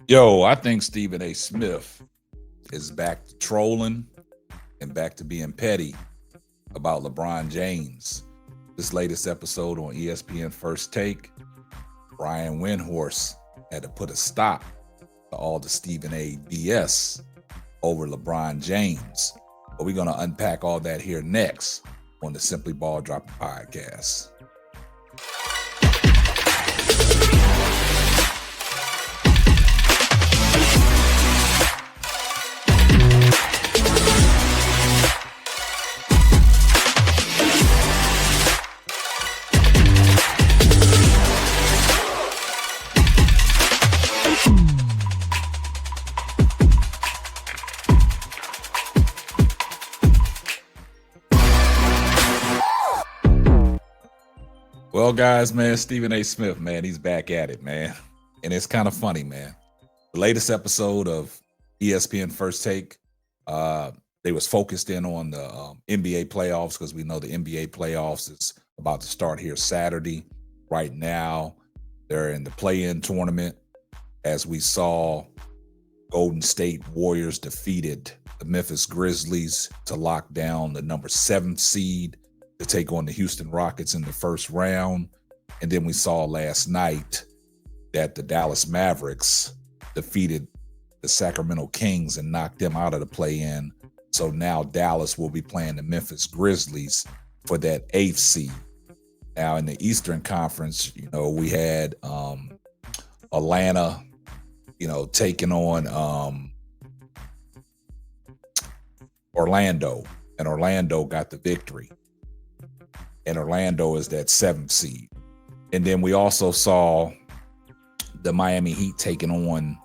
Yo, I think Stephen A. Smith is back to trolling and back to being petty about LeBron James. This latest episode on ESPN First Take, Brian Windhorst had to put a stop to all the Stephen A. BS over LeBron James. But we're going to unpack all that here next on the Simply Ball Dropping podcast. Well, guys, man, Stephen A. Smith, man, he's back at it, man. And it's kind of funny, man. The latest episode of ESPN First Take, they was focused in on the NBA playoffs because we know the NBA playoffs is about to start here Saturday. Right now, they're in the play-in tournament. As we saw, Golden State Warriors defeated the Memphis Grizzlies to lock down the number 7 seed to take on the Houston Rockets in the first round. And then we saw last night that the Dallas Mavericks defeated the Sacramento Kings and knocked them out of the play-in. So now Dallas will be playing the Memphis Grizzlies for that 8th seed. Now in the Eastern Conference, we had Atlanta, taking on Orlando, and Orlando got the victory. And Orlando is that 7th seed. And then we also saw the Miami Heat taking on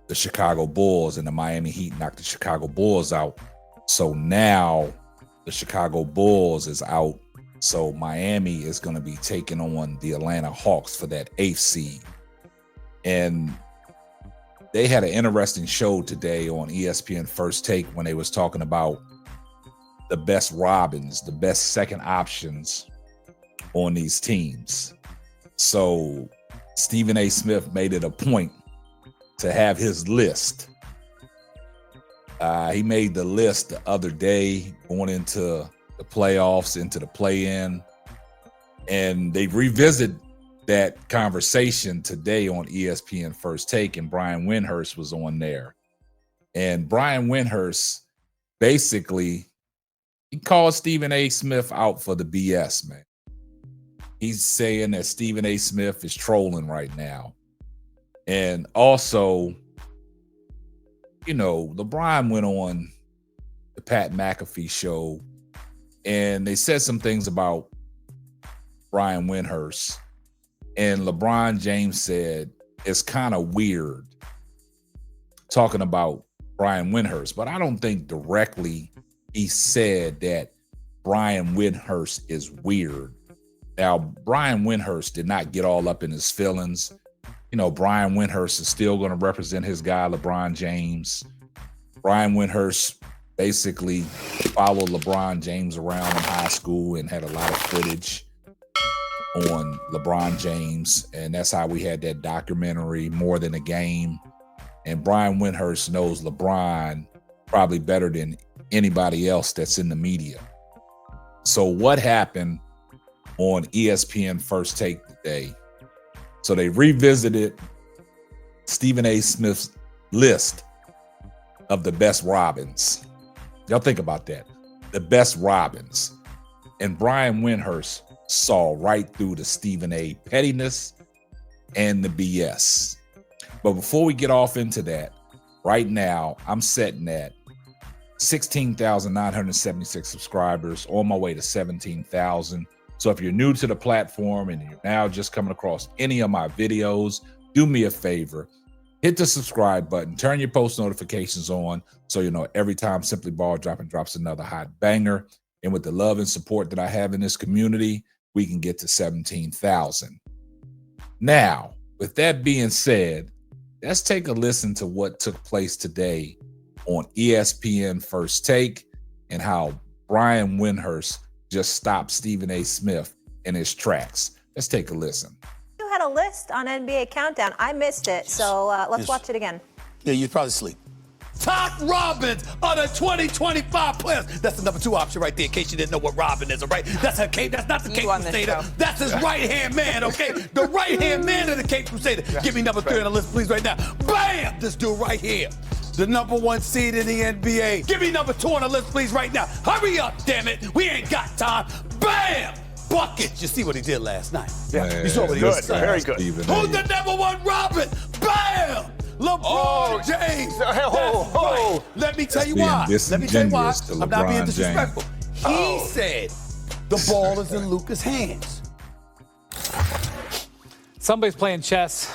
the Chicago Bulls, and the Miami Heat knocked the Chicago Bulls out. So now the Chicago Bulls is out. So Miami is going to be taking on the Atlanta Hawks for that 8th seed. And they had an interesting show today on ESPN First Take when they was talking about the best Robins, the best second options on these teams. So Stephen A. Smith made it a point to have his list. He made the list the other day going into the playoffs, into the play-in, and they revisited that conversation today on ESPN First Take, and Brian Windhorst was on there. And Brian Windhorst basically, he called Stephen A. Smith out for the BS, man. He's saying that Stephen A. Smith is trolling right now. And also, LeBron went on the Pat McAfee show, and they said some things about Brian Windhorst. And LeBron James said it's kind of weird talking about Brian Windhorst, but I don't think directly he said that Brian Windhorst is weird. Now, Brian Windhorst did not get all up in his feelings. Brian Windhorst is still going to represent his guy, LeBron James. Brian Windhorst basically followed LeBron James around in high school and had a lot of footage on LeBron James. And that's how we had that documentary, More Than a Game. And Brian Windhorst knows LeBron probably better than anybody else that's in the media. So what happened on ESPN First Take today? So they revisited Stephen A. Smith's list of the best Robins. Y'all think about that. The best Robins. And Brian Windhorst saw right through the Stephen A. pettiness and the BS. But before we get off into that, right now I'm setting at 16,976 subscribers, on my way to 17,000. So if you're new to the platform and you're now just coming across any of my videos, do me a favor, hit the subscribe button, turn your post notifications on so you know every time Simply Ball drops another hot banger. And with the love and support that I have in this community, we can get to 17,000. Now, with that being said, let's take a listen to what took place today on ESPN First Take and how Brian Windhorst just stopped Stephen A. Smith in his tracks. Let's take a listen. You had a list on NBA Countdown. I missed it, so let's watch it again. Yeah, you'd probably sleep. Top Robins are the 2025 players. That's the number 2 option right there, in case you didn't know what Robin is, all right? That's her cape. That's not the Cape Crusader. That's his right-hand man, okay? The right-hand man of the Cape Crusader. Give me number 3 on the list, please, right now. Bam! This dude right here. The number 1 seed in the NBA. Give me number 2 on the list, please, right now. Hurry up, damn it. We ain't got time. Bam! Bucket. You see what he did last night? Yeah, Man, you saw what he did. Very good. Who's the number 1 Robin? Bam! LeBron James. Right. Let me tell you why. Let me tell you why. I'm not being disrespectful. He said the ball is in Luka's hands. Somebody's playing chess.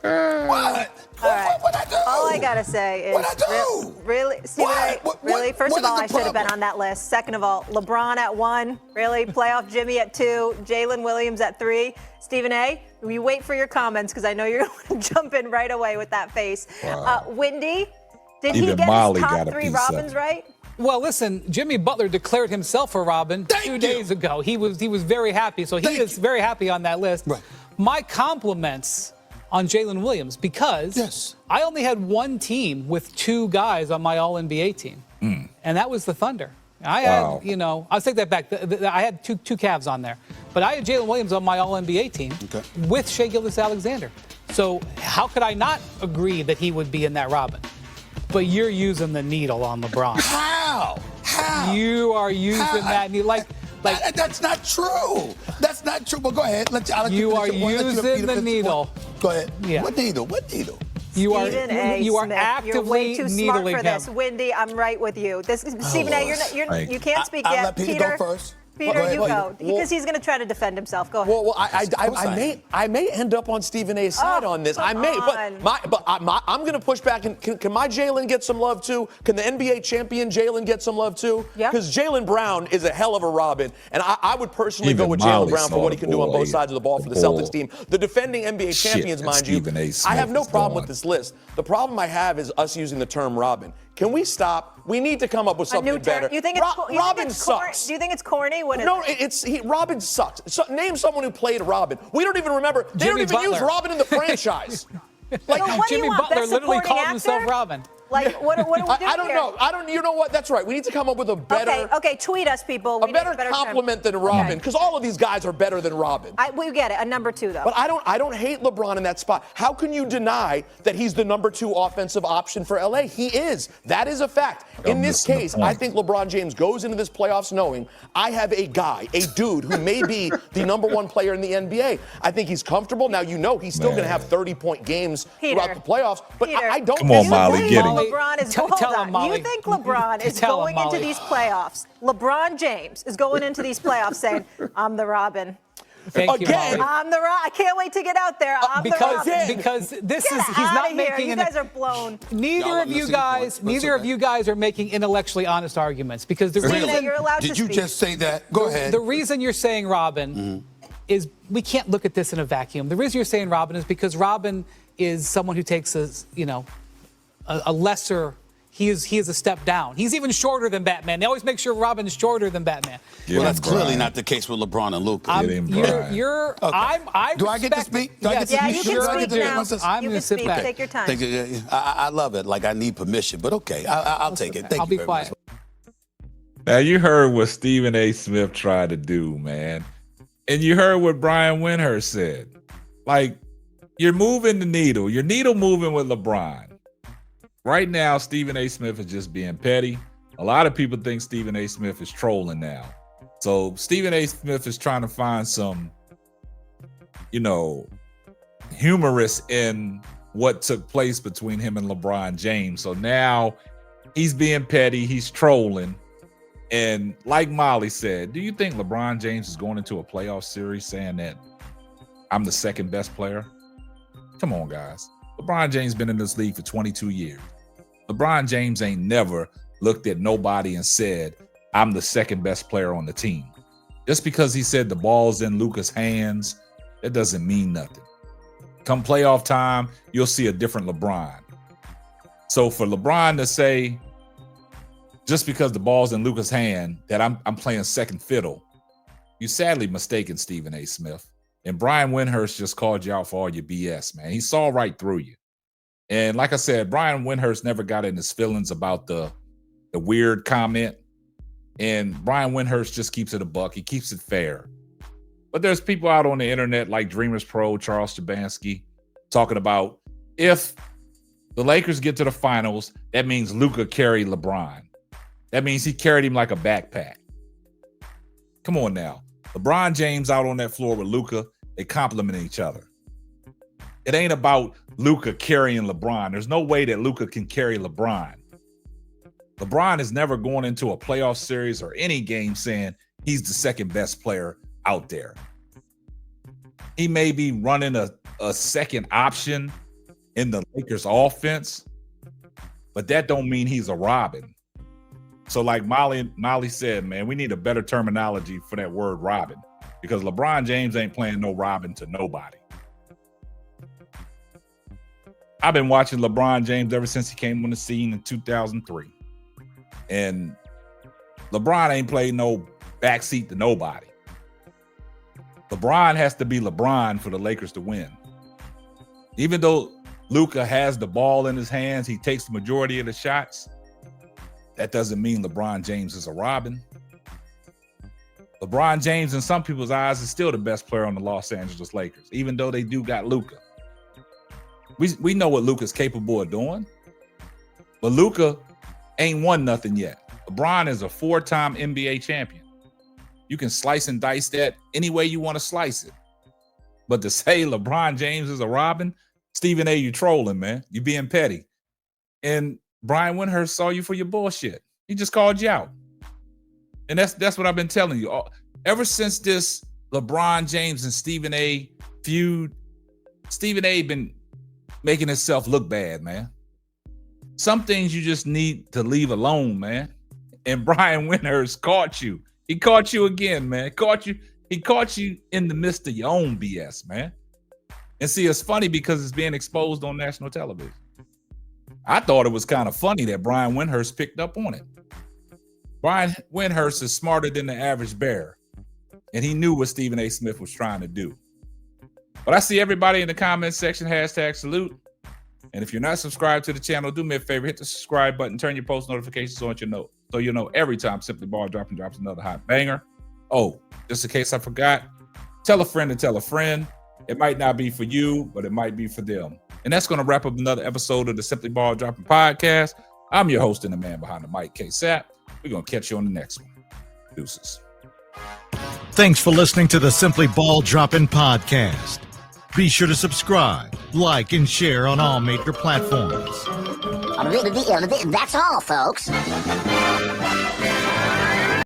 What? What'd I do? All I gotta say is, What'd I do? really, Stephen A. Really, first of all, I should have been on that list. Second of all, LeBron at 1, really, playoff Jimmy at 2, Jalen Williams at 3. Stephen A., we wait for your comments because I know you're going to jump in right away with that face. Wow. Windy, did Even he get Molly his got top a 3 piece of Robins it. right? Well, listen, Jimmy Butler declared himself a Robin 2 days ago. He was very happy, so he is very happy on that list. Right. My compliments on Jalen Williams because I only had 1 team with 2 guys on my All-NBA team, and that was the Thunder. I had, I'll take that back. I had two Cavs on there, but I had Jalen Williams on my All-NBA team with Shai Gilgeous-Alexander. So how could I not agree that he would be in that Robin? But you're using the needle on LeBron. How? You are using that needle like. That's not true. That's not true. Well, go ahead. You are using the needle. Go ahead. Yeah. What needle? What needle? You are Smith, actively you're way too smart needling for this. him. Windy, I'm right with you. Stephen A., you can't speak I'll yet. let Peter go first. Peter, you go, because he's going to try to defend himself. Go ahead. Well, I may end up on Stephen A's side on this. I may, but I'm going to push back. And can my Jalen get some love too? Can the NBA champion Jalen get some love too? Yeah. Because Jalen Brown is a hell of a Robin, and I would personally Even go with Molly Jalen Brown for what he can do on both sides of the ball for the Celtics team. The defending NBA champions, mind you. I have no problem with this list. The problem I have is us using the term Robin. Can we stop? We need to come up with something better. You think Robin sucks. Do you think it's corny? Robin sucks. So, name someone who played Robin. We don't even remember. They don't even use Robin in the franchise. Like Jimmy Butler literally called himself Robin. Like, what are we doing I don't know. You know what? That's right. We need to come up with a better. Okay, tweet us, people. A better compliment than Robin, because all of these guys are better than Robin. We get it. A number 2, though. But I don't hate LeBron in that spot. How can you deny that he's the number 2 offensive option for LA? He is. That is a fact. In this case, I think LeBron James goes into this playoffs knowing I have a guy, a dude who may be the number 1 player in the NBA. I think he's comfortable. Now, he's still going to have 30-point games throughout the playoffs. But I don't. Come on, Molly, get him. LeBron is you think LeBron is going into these playoffs? LeBron James is going into these playoffs saying, "I'm the Robin." Thank you, Molly. I'm the Robin. I can't wait to get out there. I'm the Robin. Because this Get is he's out not of here. making. You guys are blown. Neither of you guys are making intellectually honest arguments because the reason you're allowed to Did you speak. just say that? Go ahead. The reason you're saying Robin is we can't look at this in a vacuum. The reason you're saying Robin is because Robin is someone who takes a lesser. He is a step down. He's even shorter than Batman. They always make sure Robin is shorter than Batman. Well, that's clearly not the case with LeBron and Luka. Do I get to speak? You can speak now. I'm going to sit back. Take your time. I love it. Like I need permission, but okay, I'll take it. I'll be quiet. Now you heard what Stephen A. Smith tried to do, man. And you heard what Brian Windhorst said. Like, you're moving the needle. Your needle moving with LeBron. Right now, Stephen A. Smith is just being petty. A lot of people think Stephen A. Smith is trolling now. So Stephen A. Smith is trying to find some, humorous in what took place between him and LeBron James. So now he's being petty. He's trolling. And like Molly said, do you think LeBron James is going into a playoff series saying that I'm the second best player? Come on, guys. LeBron James been in this league for 22 years. LeBron James ain't never looked at nobody and said, I'm the second best player on the team. Just because he said the ball's in Luka's hands, that doesn't mean nothing. Come playoff time, you'll see a different LeBron. So for LeBron to say, just because the ball's in Luka's hand, that I'm playing second fiddle, you sadly mistaken, Stephen A. Smith. And Brian Windhorst just called you out for all your BS, man. He saw right through you. And like I said, Brian Windhorst never got in his feelings about the weird comment. And Brian Windhorst just keeps it a buck. He keeps it fair. But there's people out on the internet like Dreamers Pro, Charles Chabansky, talking about if the Lakers get to the finals, that means Luka carried LeBron. That means he carried him like a backpack. Come on now. LeBron James out on that floor with Luka, they complement each other. It ain't about Luka carrying LeBron. There's no way that Luka can carry LeBron. LeBron is never going into a playoff series or any game saying he's the second best player out there. He may be running a second option in the Lakers offense, but that don't mean he's a Robin. So like Molly said, man, we need a better terminology for that word Robin, because LeBron James ain't playing no Robin to nobody. I've been watching LeBron James ever since he came on the scene in 2003. And LeBron ain't played no backseat to nobody. LeBron has to be LeBron for the Lakers to win. Even though Luka has the ball in his hands, he takes the majority of the shots. That doesn't mean LeBron James is a Robin. LeBron James, in some people's eyes, is still the best player on the Los Angeles Lakers, even though they do got Luka. We know what Luka's capable of doing, but Luka ain't won nothing yet. LeBron is a 4-time NBA champion. You can slice and dice that any way you want to slice it. But to say LeBron James is a Robin, Stephen A., you trolling, man. You being petty. And Brian Windhorst saw you for your bullshit. He just called you out. And that's what I've been telling you. Ever since this LeBron James and Stephen A. feud, Stephen A. been making himself look bad, man. Some things you just need to leave alone, man. And Brian Windhorst caught you. He caught you again, man. He caught you in the midst of your own BS, man. And see, it's funny because it's being exposed on national television. I thought it was kind of funny that Brian Windhorst picked up on it. Brian Windhorst is smarter than the average bear, and he knew what Stephen A. Smith was trying to do. But I see everybody in the comment section, #salute. And if you're not subscribed to the channel, do me a favor, hit the subscribe button, turn your post notifications on so you'll know every time Simply Ball drops another hot banger. Oh, just in case I forgot, tell a friend to tell a friend. It might not be for you, but it might be for them. And that's going to wrap up another episode of the Simply Ball Dropping Podcast. I'm your host and the man behind the mic, K-Sap. We're going to catch you on the next one. Deuces. Thanks for listening to the Simply Ball Dropping Podcast. Be sure to subscribe, like, and share on all major platforms. That's all, folks.